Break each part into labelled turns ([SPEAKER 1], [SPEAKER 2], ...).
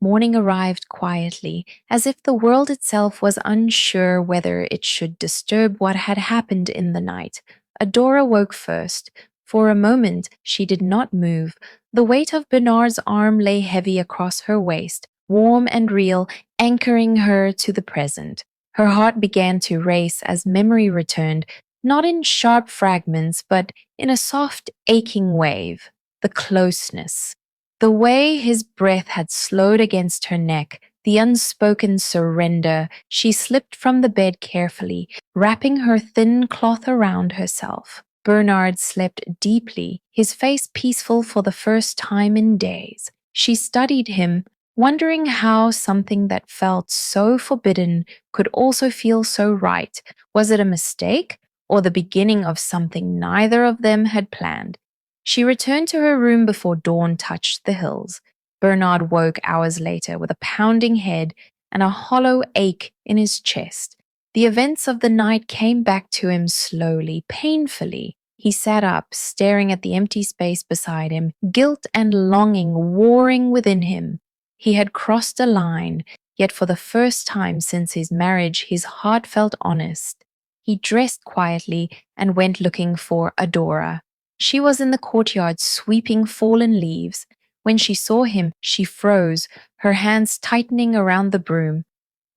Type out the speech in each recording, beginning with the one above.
[SPEAKER 1] Morning arrived quietly, as if the world itself was unsure whether it should disturb what had happened in the night. Adora woke first. For a moment, she did not move. The weight of Bernard's arm lay heavy across her waist, warm and real, anchoring her to the present. Her heart began to race as memory returned, not in sharp fragments, but in a soft, aching wave. The closeness. The way his breath had slowed against her neck, the unspoken surrender. She slipped from the bed carefully, wrapping her thin cloth around herself. Bernard slept deeply, his face peaceful for the first time in days. She studied him, wondering how something that felt so forbidden could also feel so right. Was it a mistake, or the beginning of something neither of them had planned? She returned to her room before dawn touched the hills. Bernard woke hours later with a pounding head and a hollow ache in his chest. The events of the night came back to him slowly, painfully. He sat up, staring at the empty space beside him, guilt and longing warring within him. He had crossed a line, yet for the first time since his marriage, his heart felt honest. He dressed quietly and went looking for Adora. She was in the courtyard sweeping fallen leaves. When she saw him, she froze, her hands tightening around the broom.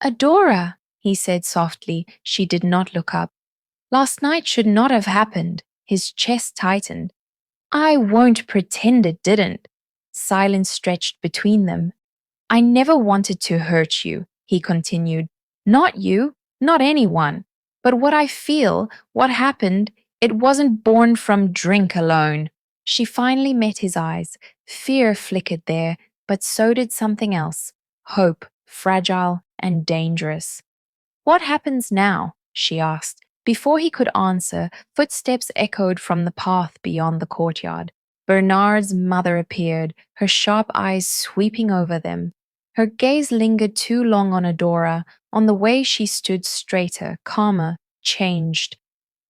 [SPEAKER 1] "Adora," he said softly. She did not look up. "Last night should not have happened." His chest tightened. "I won't pretend it didn't." Silence stretched between them. "I never wanted to hurt you," he continued. "Not you, not anyone. But what I feel, what happened, it wasn't born from drink alone." She finally met his eyes. Fear flickered there, but so did something else. Hope, fragile and dangerous. "What happens now?" she asked. Before he could answer, footsteps echoed from the path beyond the courtyard. Bernard's mother appeared, her sharp eyes sweeping over them. Her gaze lingered too long on Adora, on the way she stood straighter, calmer, changed.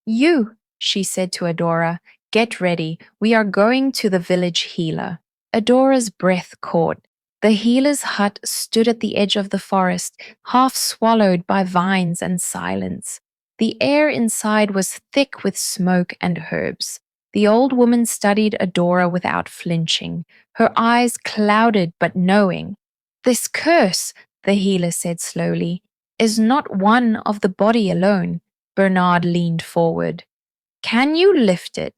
[SPEAKER 1] "You," she said to Adora, "get ready. We are going to the village healer." Adora's breath caught. The healer's hut stood at the edge of the forest, half swallowed by vines and silence. The air inside was thick with smoke and herbs. The old woman studied Adora without flinching, her eyes clouded but knowing. "This curse," the healer said slowly, "is not one of the body alone." Bernard leaned forward. "Can you lift it?"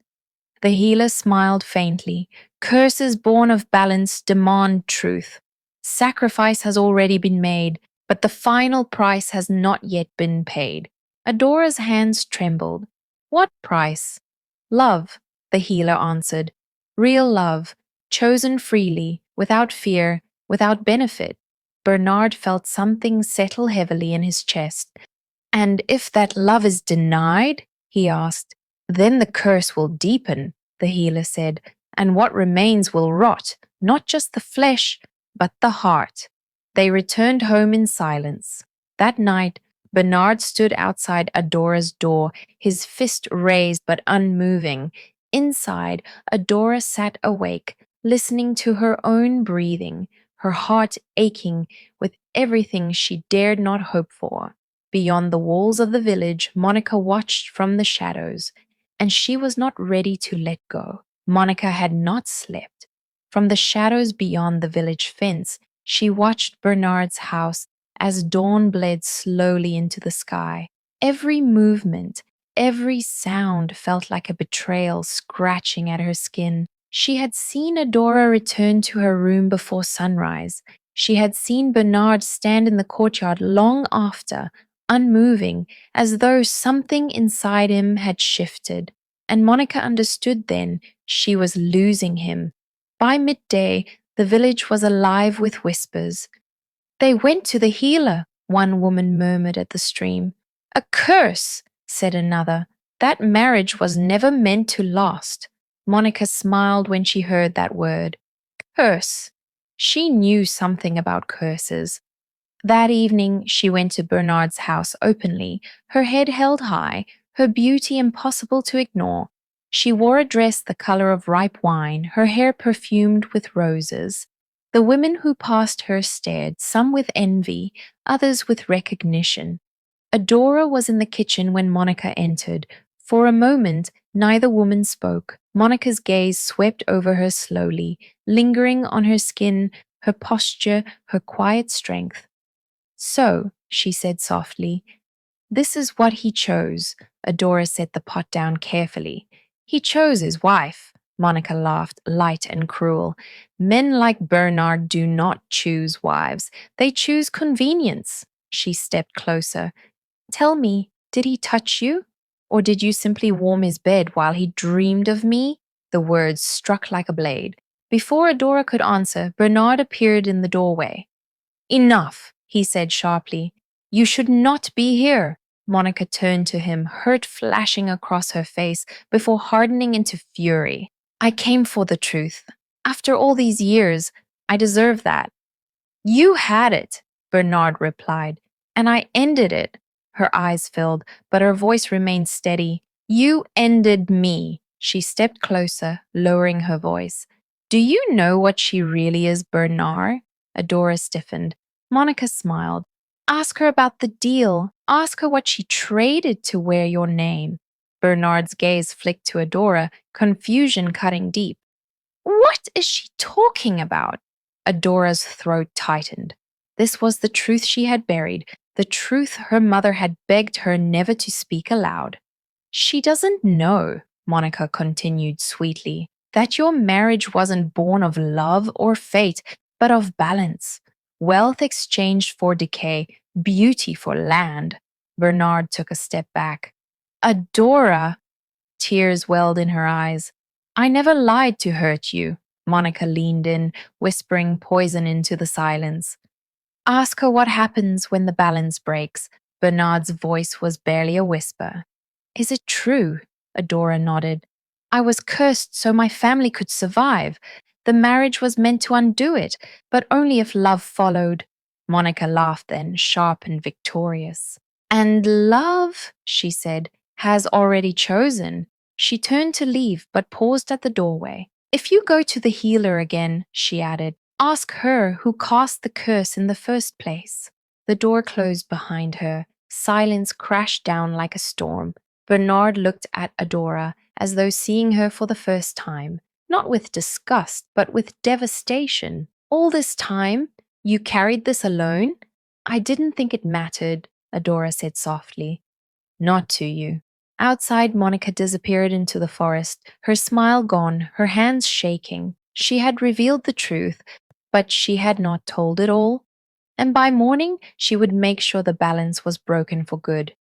[SPEAKER 1] The healer smiled faintly. "Curses born of balance demand truth. Sacrifice has already been made, but the final price has not yet been paid." Adora's hands trembled. "What price?" "Love," the healer answered. "Real love, chosen freely, without fear, without benefit." Bernard felt something settle heavily in his chest. "And if that love is denied?" he asked. "Then the curse will deepen," the healer said, "and what remains will rot, not just the flesh, but the heart." They returned home in silence. That night, Bernard stood outside Adora's door, his fist raised but unmoving. Inside, Adora sat awake, listening to her own breathing, her heart aching with everything she dared not hope for. Beyond the walls of the village, Monica watched from the shadows, and she was not ready to let go. Monica had not slept. From the shadows beyond the village fence, she watched Bernard's house as dawn bled slowly into the sky. Every movement, every sound felt like a betrayal scratching at her skin. She had seen Adora return to her room before sunrise. She had seen Bernard stand in the courtyard long after, unmoving, as though something inside him had shifted. And Monica understood then she was losing him. By midday, the village was alive with whispers. "They went to the healer," one woman murmured at the stream. "A curse," said another. "That marriage was never meant to last." Monica smiled when she heard that word. Curse. She knew something about curses. That evening, she went to Bernard's house openly, her head held high, her beauty impossible to ignore. She wore a dress the color of ripe wine, her hair perfumed with roses. The women who passed her stared, some with envy, others with recognition. Adora was in the kitchen when Monica entered. For a moment, neither woman spoke. Monica's gaze swept over her slowly, lingering on her skin, her posture, her quiet strength. So, she said softly, this is what he chose. Adora set the pot down carefully. He chose his wife. Monica laughed, light and cruel. Men like Bernard do not choose wives. They choose convenience. She stepped closer. Tell me, did he touch you? Or did you simply warm his bed while he dreamed of me? The words struck like a blade. Before Adora could answer, Bernard appeared in the doorway. Enough, he said sharply. You should not be here. Monica turned to him, hurt flashing across her face before hardening into fury. I came for the truth. After all these years, I deserve that. You had it, Bernard replied, and I ended it. Her eyes filled, but her voice remained steady. You ended me. She stepped closer, lowering her voice. Do you know what she really is, Bernard? Adora stiffened. Monica smiled. Ask her about the deal. Ask her what she traded to wear your name. Bernard's gaze flicked to Adora, confusion cutting deep. What is she talking about? Adora's throat tightened. This was the truth she had buried, the truth her mother had begged her never to speak aloud. She doesn't know, Monica continued sweetly, that your marriage wasn't born of love or fate, but of balance. Wealth exchanged for decay, beauty for land. Bernard took a step back. Adora! Tears welled in her eyes. I never lied to hurt you. Monica leaned in, whispering poison into the silence. Ask her what happens when the balance breaks. Bernard's voice was barely a whisper. Is it true? Adora nodded. I was cursed so my family could survive. The marriage was meant to undo it, but only if love followed. Monica laughed then, sharp and victorious. And love, she said, has already chosen. She turned to leave, but paused at the doorway. If you go to the healer again, she added, ask her who cast the curse in the first place. The door closed behind her. Silence crashed down like a storm. Bernard looked at Adora as though seeing her for the first time, not with disgust, but with devastation. All this time, you carried this alone? I didn't think it mattered, Adora said softly. Not to you. Outside, Monica disappeared into the forest, her smile gone, her hands shaking. She had revealed the truth, but she had not told it all. And by morning, she would make sure the balance was broken for good.